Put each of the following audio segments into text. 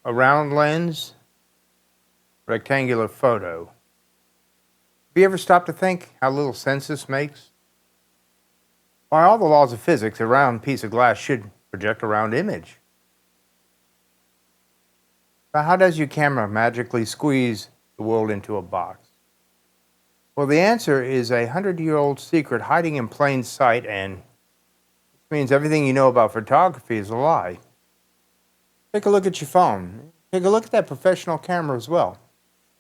a round lens, rectangular photo. Have you ever stopped to think how little sense this makes? By all the laws of physics, a round piece of glass should project a round image. But how does your camera magically squeeze the world into a box? Well, the answer is a 100-year-old secret hiding in plain sight, and which means everything you know about photography is a lie. Take a look at your phone. Take a look at that professional camera as well.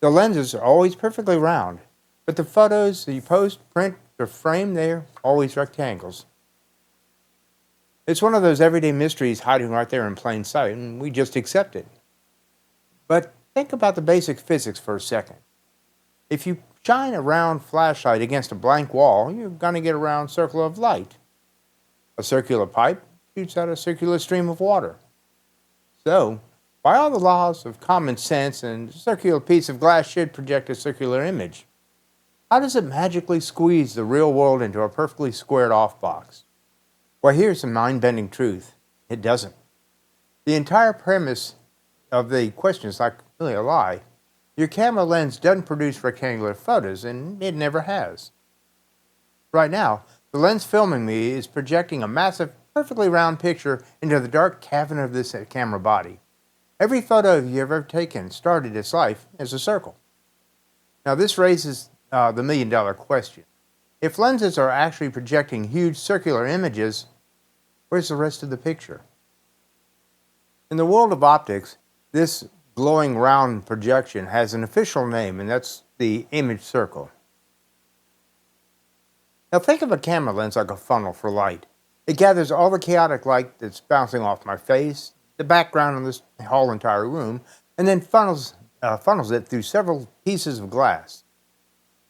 The lenses are always perfectly round, but the photos that you post, print, or frame, they're always rectangles. It's one of those everyday mysteries hiding right there in plain sight, and we just accept it. But think about the basic physics for a second. If you shine a round flashlight against a blank wall, you're going to get a round circle of light. A circular pipe shoots out a circular stream of water. So, by all the laws of common sense, a circular piece of glass should project a circular image. How does it magically squeeze the real world into a perfectly squared off box? Well, here's the mind-bending truth. It doesn't. The entire premise of the question is like really a lie. Your camera lens doesn't produce rectangular photos, and it never has. Right now, the lens filming me is projecting a massive, perfectly round picture into the dark cavern of this camera body. Every photo you've ever taken started its life as a circle. Now, this raises the million-dollar question. If lenses are actually projecting huge circular images, where's the rest of the picture? In the world of optics, this glowing round projection has an official name, and that's the image circle. Now think of a camera lens like a funnel for light. It gathers all the chaotic light that's bouncing off my face, the background of this whole entire room, and then funnels it through several pieces of glass.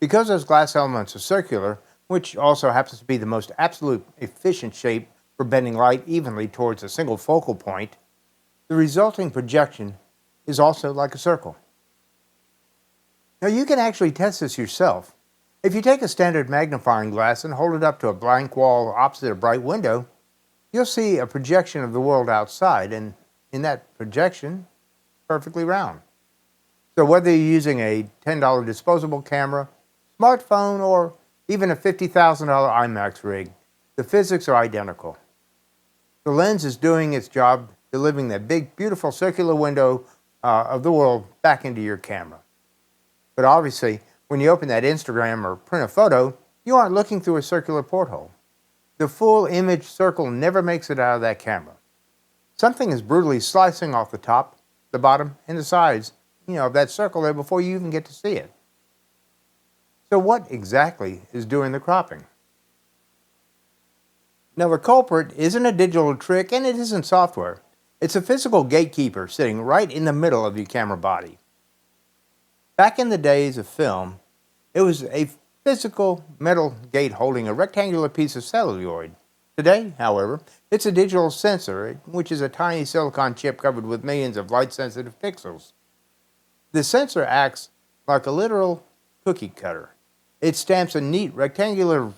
Because those glass elements are circular, which also happens to be the most absolute efficient shape for bending light evenly towards a single focal point, the resulting projection is also like a circle. Now you can actually test this yourself. If you take a standard magnifying glass and hold it up to a blank wall opposite a bright window, you'll see a projection of the world outside, and in that projection, perfectly round. So whether you're using a $10 disposable camera, smartphone, or even a $50,000 IMAX rig, the physics are identical. The lens is doing its job, delivering that big, beautiful circular window of the world back into your camera. But obviously, when you open that Instagram or print a photo, you aren't looking through a circular porthole. The full image circle never makes it out of that camera. Something is brutally slicing off the top, the bottom, and the sides, of that circle there before you even get to see it. So what exactly is doing the cropping? Now the culprit isn't a digital trick, and it isn't software. It's a physical gatekeeper sitting right in the middle of your camera body. Back in the days of film, it was a physical metal gate holding a rectangular piece of celluloid. Today, however, it's a digital sensor, which is a tiny silicon chip covered with millions of light-sensitive pixels. The sensor acts like a literal cookie cutter. It stamps a neat rectangular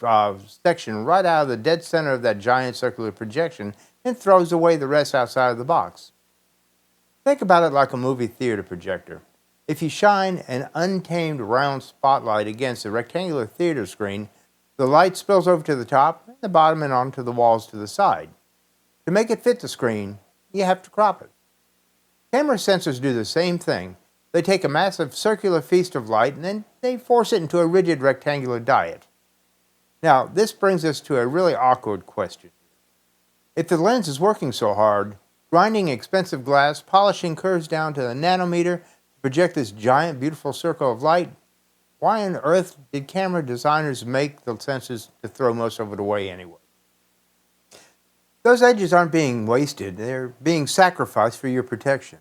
section right out of the dead center of that giant circular projection and throws away the rest outside of the box. Think about it like a movie theater projector. If you shine an untamed round spotlight against a rectangular theater screen, the light spills over to the top, the bottom, and onto the walls to the side. To make it fit the screen, you have to crop it. Camera sensors do the same thing. They take a massive circular feast of light and then they force it into a rigid rectangular diet. Now, this brings us to a really awkward question. If the lens is working so hard, grinding expensive glass, polishing curves down to a nanometer to project this giant, beautiful circle of light, why on earth did camera designers make the sensors to throw most of it away anyway? Those edges aren't being wasted, they're being sacrificed for your protection.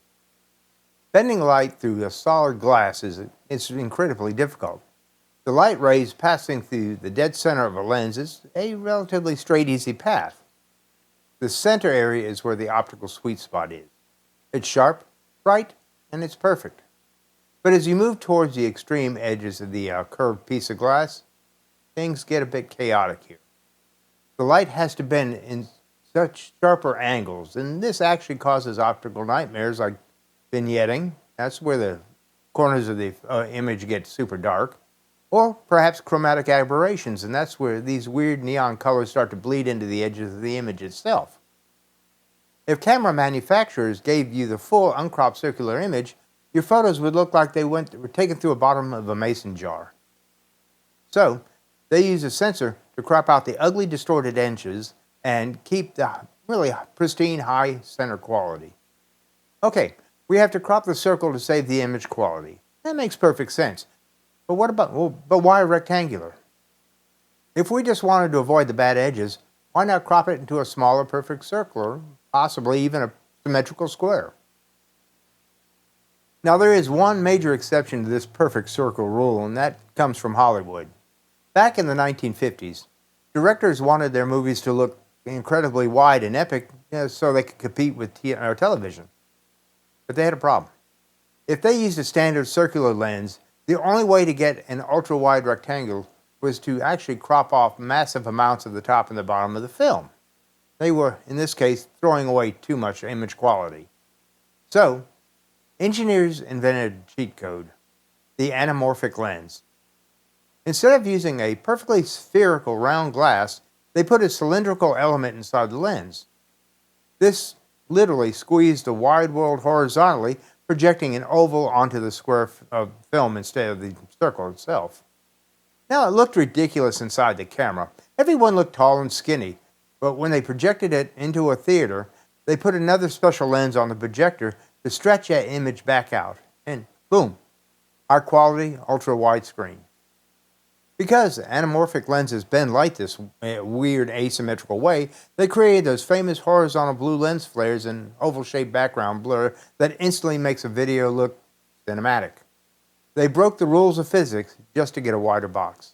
Bending light through a solid glass is incredibly difficult. The light rays passing through the dead center of a lens is a relatively straight, easy path. The center area is where the optical sweet spot is. It's sharp, bright, and it's perfect. But as you move towards the extreme edges of the curved piece of glass, things get a bit chaotic here. The light has to bend in such sharper angles, and this actually causes optical nightmares like vignetting. That's where the corners of the image get super dark. Or perhaps chromatic aberrations, and that's where these weird neon colors start to bleed into the edges of the image itself. If camera manufacturers gave you the full uncropped circular image, your photos would look like they were taken through the bottom of a mason jar. So, they use a sensor to crop out the ugly, distorted edges and keep the really pristine, high center quality. Okay, we have to crop the circle to save the image quality. That makes perfect sense. But why rectangular? If we just wanted to avoid the bad edges, why not crop it into a smaller perfect circle, or possibly even a symmetrical square? Now, there is one major exception to this perfect circle rule, and that comes from Hollywood. Back in the 1950s, directors wanted their movies to look incredibly wide and epic, so they could compete with television. But they had a problem. If they used a standard circular lens, the only way to get an ultra-wide rectangle was to actually crop off massive amounts of the top and the bottom of the film. They were, in this case, throwing away too much image quality. So, engineers invented a cheat code, the anamorphic lens. Instead of using a perfectly spherical round glass, they put a cylindrical element inside the lens. This literally squeezed the wide world horizontally, projecting an oval onto the square of film instead of the circle itself. Now, it looked ridiculous inside the camera. Everyone looked tall and skinny, but when they projected it into a theater, they put another special lens on the projector to stretch that image back out, and boom, high quality, ultra wide screen. Because anamorphic lenses bend light this weird asymmetrical way, they created those famous horizontal blue lens flares and oval-shaped background blur that instantly makes a video look cinematic. They broke the rules of physics just to get a wider box.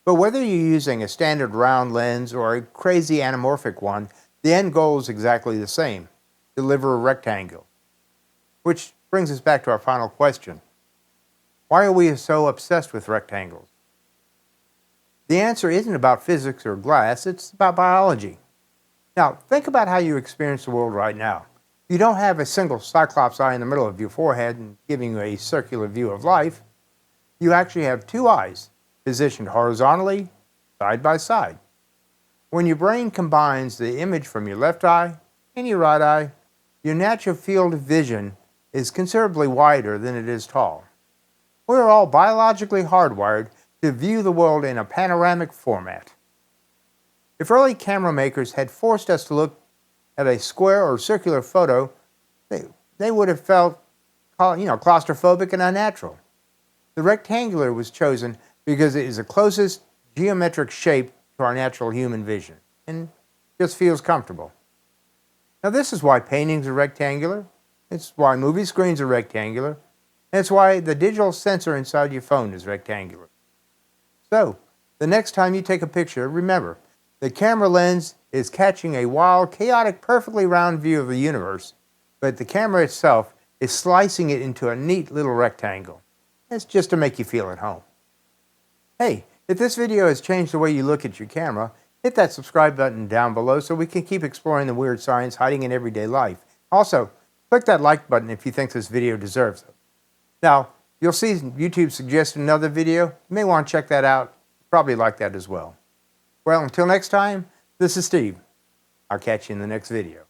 But whether you're using a standard round lens or a crazy anamorphic one, the end goal is exactly the same: deliver a rectangle. Which brings us back to our final question. Why are we so obsessed with rectangles? The answer isn't about physics or glass, it's about biology. Now, think about how you experience the world right now. You don't have a single cyclops eye in the middle of your forehead and giving you a circular view of life. You actually have two eyes, positioned horizontally, side by side. When your brain combines the image from your left eye and your right eye, your natural field of vision is considerably wider than it is tall. We're all biologically hardwired to view the world in a panoramic format. If early camera makers had forced us to look at a square or circular photo, they would have felt claustrophobic and unnatural. The rectangular was chosen because it is the closest geometric shape to our natural human vision and just feels comfortable. Now, this is why paintings are rectangular, it's why movie screens are rectangular, and it's why the digital sensor inside your phone is rectangular. So, the next time you take a picture, remember, the camera lens is catching a wild, chaotic, perfectly round view of the universe, but the camera itself is slicing it into a neat little rectangle. That's just to make you feel at home. Hey, if this video has changed the way you look at your camera, hit that subscribe button down below so we can keep exploring the weird science hiding in everyday life. Also, click that like button if you think this video deserves it. Now, you'll see YouTube suggest another video. You may want to check that out. Probably like that as well. Well, until next time, this is Steve. I'll catch you in the next video.